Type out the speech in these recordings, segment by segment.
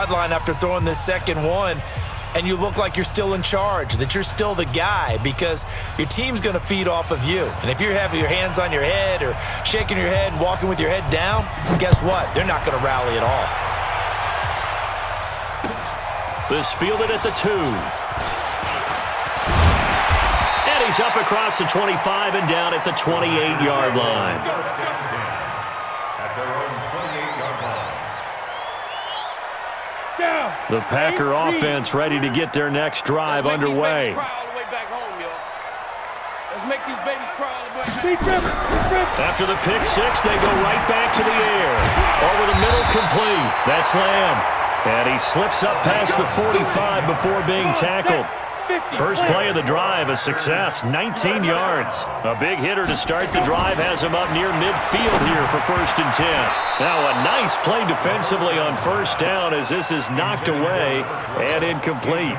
Sideline after throwing this second one, and you look like you're still in charge, that you're still the guy, because your team's going to feed off of you. And if you're having your hands on your head or shaking your head and walking with your head down, guess what? They're not going to rally at all. This fielded at the 2. And he's up across the 25 and down at the 28-yard line. The Packer offense ready to get their next drive underway. Let's make these babies cry all the way. After the pick six, they go right back to the air. Over the middle, complete. That's Lamb. And he slips up past the 45 before being tackled. First play of the drive, a success, 19 yards. A big hitter to start the drive has him up near midfield here for 1st and 10. Now a nice play defensively on 1st down as this is knocked away and incomplete.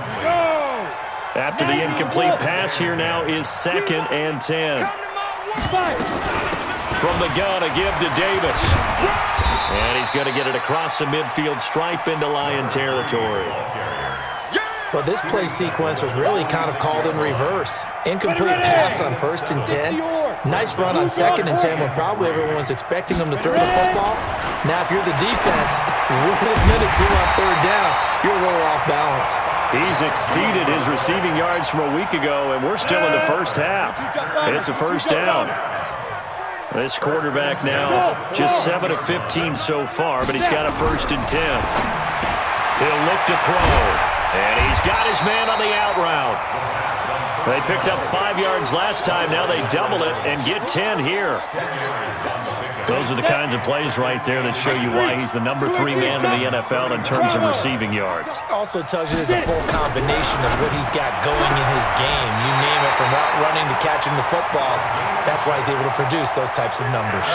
After the incomplete pass, here now is 2nd and 10. From the gun, a give to Davis. And he's going to get it across the midfield stripe into Lion territory. Well, this play sequence was really kind of called in reverse. Incomplete pass on 1st and 10. Nice run on 2nd and 10 when probably everyone was expecting him to throw the football. Now, if you're the defense, with a minute 2 on 3rd down, you're a little off balance. He's exceeded his receiving yards from a week ago, and we're still in the first half. It's a 1st down. This quarterback now just 7 of 15 so far, but he's got a 1st and 10. He'll look to throw. And he's got his man on the out route. They picked up 5 yards last time. Now they double it and get 10 here. Those are the kinds of plays right there that show you why he's the number 3 man in the NFL in terms of receiving yards. Also tells you there's a full combination of what he's got going in his game. You name it, from route running to catching the football. That's why he's able to produce those types of numbers.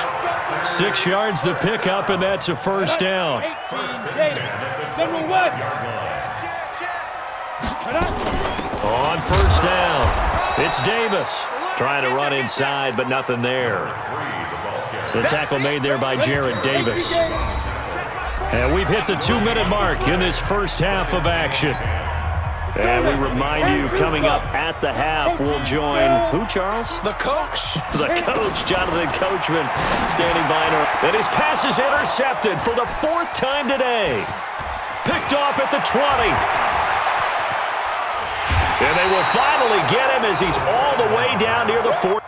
6 yards the pickup, and that's a 1st down. On 1st down, it's Davis. Trying to run inside, but nothing there. The tackle made there by Jared Davis. And we've hit the 2-minute mark in this first half of action. And we remind you, coming up at the half, we'll join who, Charles? The coach. The coach, Jonathan Coachman, standing by. And his pass is intercepted for the 4th time today. Picked off at the 20. And they will finally get him as he's all the way down near the 40.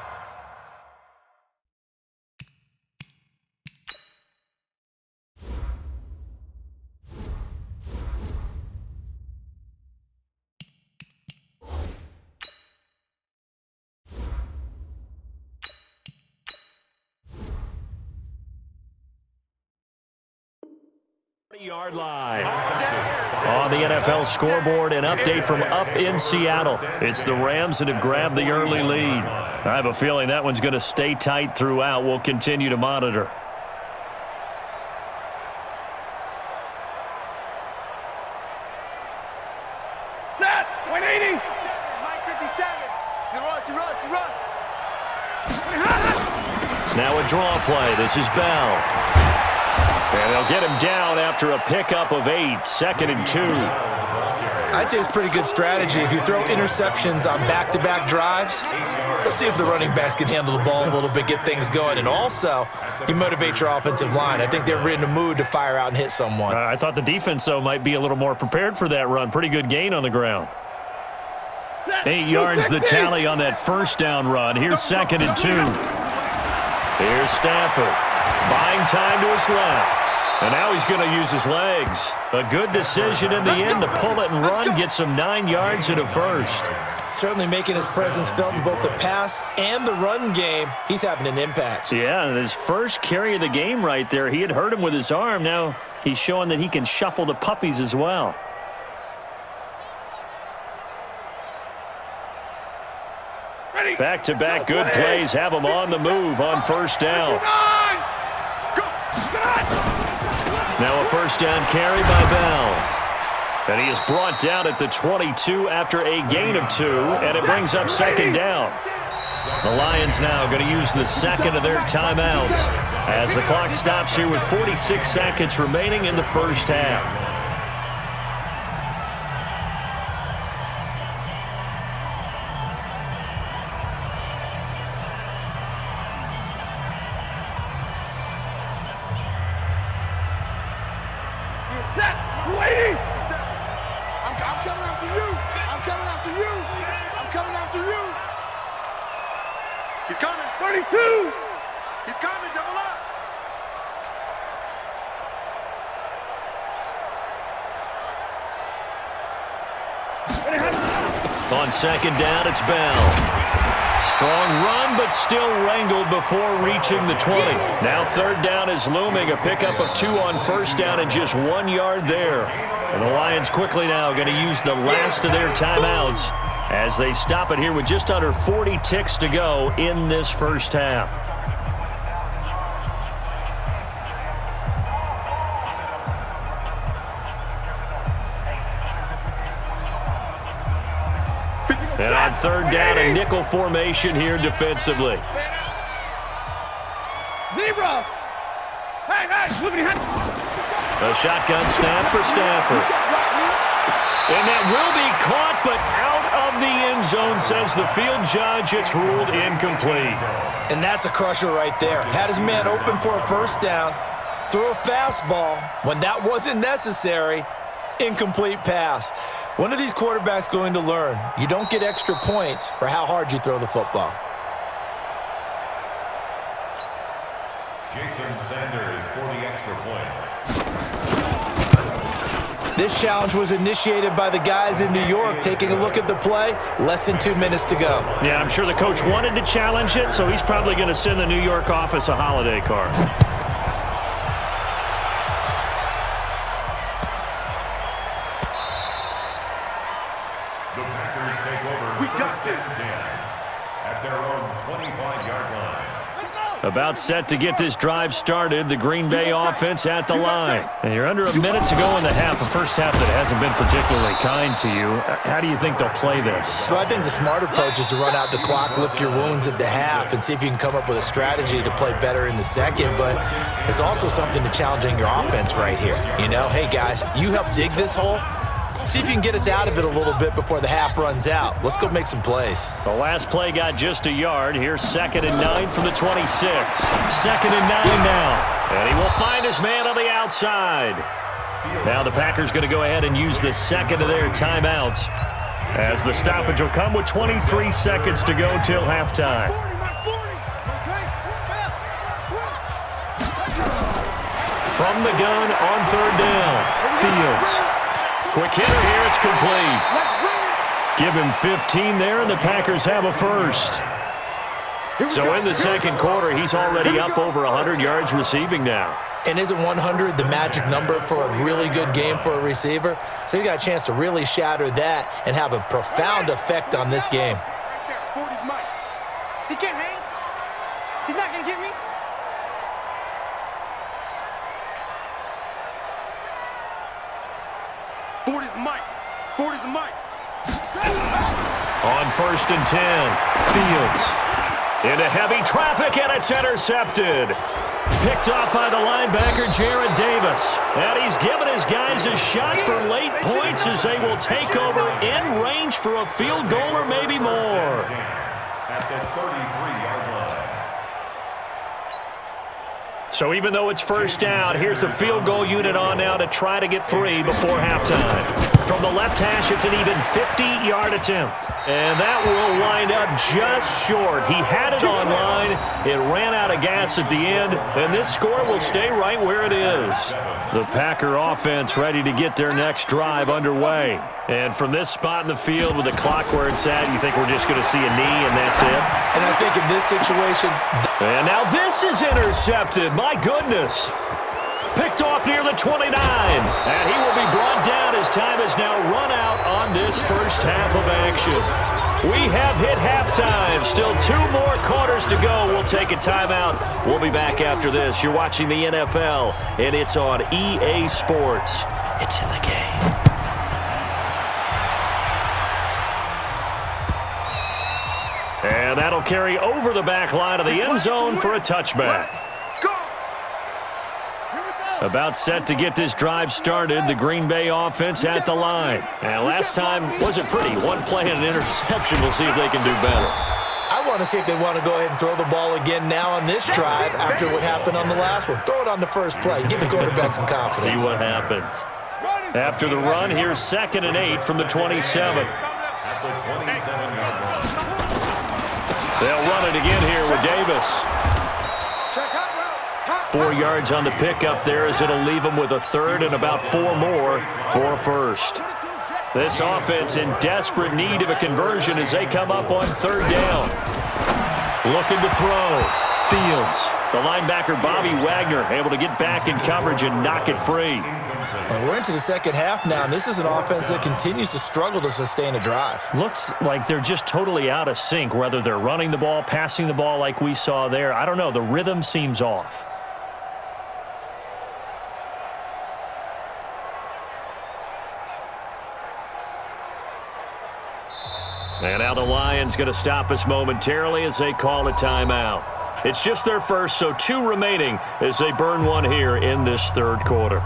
Yard line. On the NFL scoreboard, an update from up in Seattle. It's the Rams that have grabbed the early lead. I have a feeling that one's going to stay tight throughout. We'll continue to monitor. Set! 180! Mike 57. You run. Now a draw play. This is Bell. And they'll get him down after a pickup of 8, 2nd and 2. I'd say it's pretty good strategy. If you throw interceptions on back-to-back drives, let's see if the running backs can handle the ball a little bit, get things going. And also, you motivate your offensive line. I think they're in the mood to fire out and hit someone. I thought the defense, though, might be a little more prepared for that run. Pretty good gain on the ground. 8 yards the tally on that 1st down run. Here's 2nd and 2. Here's Stafford. Buying time to his left. And now he's going to use his legs. A good decision in the end to pull it and run. Gets him 9 yards and a 1st. Certainly making his presence felt in both the pass and the run game. He's having an impact. Yeah, and his first carry of the game right there, he had hurt him with his arm. Now he's showing that he can shuffle the puppies as well. Back-to-back good plays have him on the move on 1st down. Now a 1st down carry by Bell. And he is brought down at the 22 after a gain of 2, and it brings up 2nd down. The Lions now going to use the 2nd of their timeouts as the clock stops here with 46 seconds remaining in the first half. 280. I'm coming after you. I'm coming after you. I'm coming after you. He's coming. 32. He's coming. Double up. On second down, it's Bell. Strong run, but still wrangled before reaching the 20. Now third down is looming. A pickup of 2 on first down and just 1 yard there. And the Lions quickly now going to use the last of their timeouts as they stop it here with just under 40 ticks to go in this first half. And on third down, a nickel formation here defensively. Zebra. Hey, moving hand. A shotgun snap for Stafford. And that will be caught, but out of the end zone, says the field judge. It's ruled incomplete. And that's a crusher right there. Had his man open for a first down, threw a fastball. When that wasn't necessary, incomplete pass. When are these quarterbacks going to learn? You don't get extra points for how hard you throw the football. Jason Sanders for the extra point. This challenge was initiated by the guys in New York. Taking a look at the play, less than 2 minutes to go. Yeah, I'm sure the coach wanted to challenge it, so he's probably going to send the New York office a holiday card. The Packers take over. We got this. At their own 25-yard line. About set to get this drive started. The Green Bay offense at the line. And you're under a minute to go in the half. A first half that hasn't been particularly kind to you. How do you think they'll play this? Well, I think the smart approach is to run out the clock, lick your wounds at the half, and see if you can come up with a strategy to play better in the second. But there's also something to challenging your offense right here. You know, hey, guys, you help dig this hole. See if you can get us out of it a little bit before the half runs out. Let's go make some plays. The last play got just a yard. Here's 2nd and 9 from the 26. 2nd and 9 now. And he will find his man on the outside. Now the Packers going to go ahead and use the second of their timeouts, as the stoppage will come with 23 seconds to go till halftime. From the gun on third down, Fields. Quick hitter here, it's complete. Give him 15 there, and the Packers have a first. So in the second quarter, he's already up over 100 yards receiving now. And isn't 100 the magic number for a really good game for a receiver? So he got a chance to really shatter that and have a profound effect on this game. Right there, 40's Mike. He can't hang. He's not going to get me. Forty's Mike. On 1st and 10, Fields into heavy traffic, and it's intercepted. Picked off by the linebacker, Jared Davis. And he's given his guys a shot for late points as they will take over in range for a field goal or maybe more. At the 33-yard line. So even though it's first down, here's the field goal unit on now to try to get 3 before halftime. From the left hash, it's an even 50-yard attempt. And that will wind up just short. He had it on line. It ran out of gas at the end, and this score will stay right where it is. The Packer offense ready to get their next drive underway. And from this spot in the field with the clock where it's at, you think we're just going to see a knee and that's it? And I think in this situation... And now this is intercepted. My goodness. Picked off near the 29. And he will be brought down as time has now run out on this first half of action. We have hit halftime. Still 2 more quarters to go. We'll take a timeout. We'll be back after this. You're watching the NFL, and it's on EA Sports. It's in the game. And that'll carry over the back line of the end zone for a touchback. About set to get this drive started, the Green Bay offense at the line. And last time wasn't pretty. 1 play and an interception. We'll see if they can do better. I want to see if they want to go ahead and throw the ball again now on this drive after what happened on the last one. Throw it on the first play. Give the quarterback some confidence. See what happens. After the run, here's 2nd and 8 from the 27. At the 27-yard line. They'll run it again here with Davis. 4 yards on the pickup there as it'll leave them with a third and about 4 more for a first. This offense in desperate need of a conversion as they come up on 3rd down. Looking to throw. Fields. The linebacker Bobby Wagner able to get back in coverage and knock it free. And we're into the second half now, and this is an offense that continues to struggle to sustain a drive. Looks like they're just totally out of sync, whether they're running the ball, passing the ball like we saw there. I don't know. The rhythm seems off. And now the Lions going to stop us momentarily as they call a timeout. It's just their first, so 2 remaining as they burn one here in this 3rd quarter.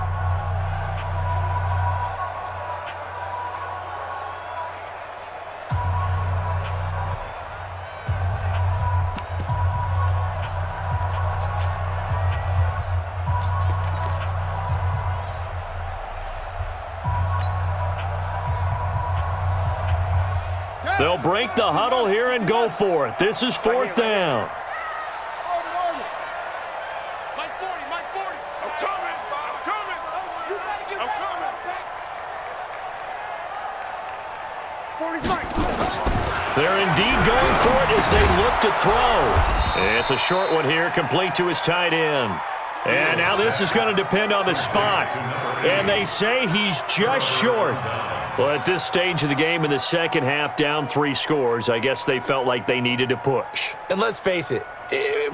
They'll break the huddle here and go for it. This is 4th down. They're indeed going for it as they look to throw. It's a short one here, complete to his tight end. And now this is going to depend on the spot. And they say he's just short. Well, at this stage of the game in the second half, down 3 scores, I guess they felt like they needed to push. And let's face it,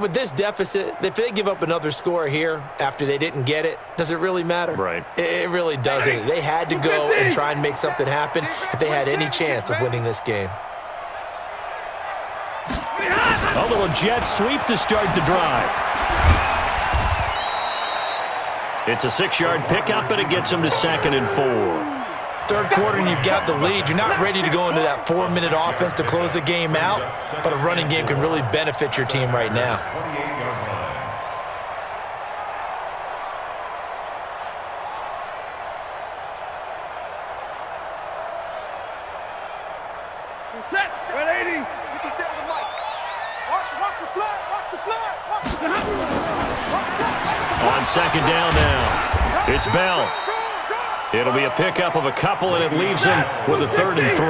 with this deficit, if they give up another score here after they didn't get it, does it really matter? Right. It really doesn't. They had to go and try and make something happen if they had any chance of winning this game. A little jet sweep to start the drive. It's a 6-yard pickup, and it gets them to 2nd and 4. 3rd quarter and you've got the lead. You're not ready to go into that 4-minute offense to close the game out, but a running game can really benefit your team right now. 28-yard line. Set. 180. Get these down the mic. Watch the flood. Watch the flood. Watch the flood. On 2nd down now, it's Bell. It'll be a pickup of a couple, and it leaves him with a 3rd and 3.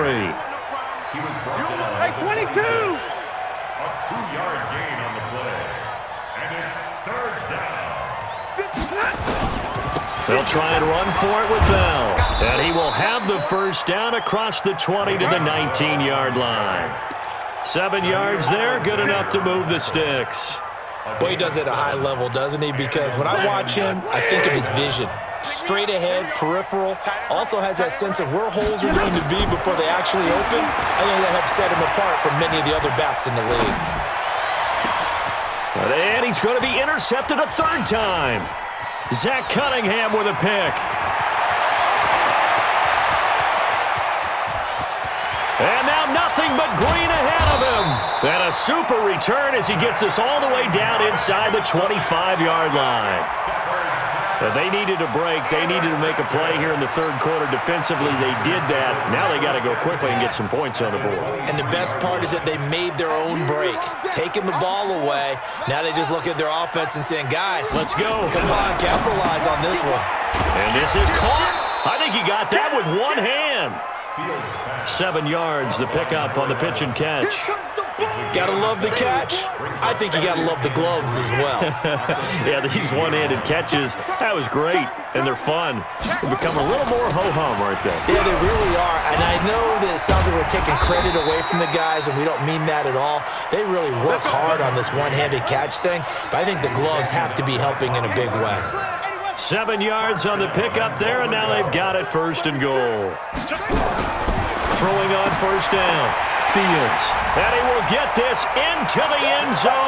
He was brought down. Hey, 22. A 2-yard gain on the play. And it's 3rd down. They'll try and run for it with Bell. And he will have the first down across the 20 to the 19-yard line. 7 yards there, good enough to move the sticks. Boy, he does it at a high level, doesn't he? Because when I watch him, I think of his vision. Straight ahead, peripheral, also has that sense of where holes are going to be before they actually open. I think that helps set him apart from many of the other backs in the league. And he's going to be intercepted a 3rd time. Zach Cunningham with a pick. And now nothing but green ahead of him. And a super return as he gets us all the way down inside the 25-yard line. They needed a break. They needed to make a play here in the 3rd quarter. Defensively, they did that. Now they got to go quickly and get some points on the board. And the best part is that they made their own break, taking the ball away. Now they just look at their offense and saying, guys, let's go. Come on, capitalize on this one. And this is caught. I think he got that with one hand. 7 yards, the pickup on the pitch and catch. Gotta love the catch. I think you gotta love the gloves as well. Yeah, these one-handed catches, that was great, and they're fun. They become a little more ho-hum right there. Yeah, they really are, and I know that it sounds like we're taking credit away from the guys, and we don't mean that at all. They really work hard on this one-handed catch thing, but I think the gloves have to be helping in a big way. 7 yards on the pickup there, and now they've got it 1st and goal. Throwing on 1st down. Fields. And he will get this into the end zone.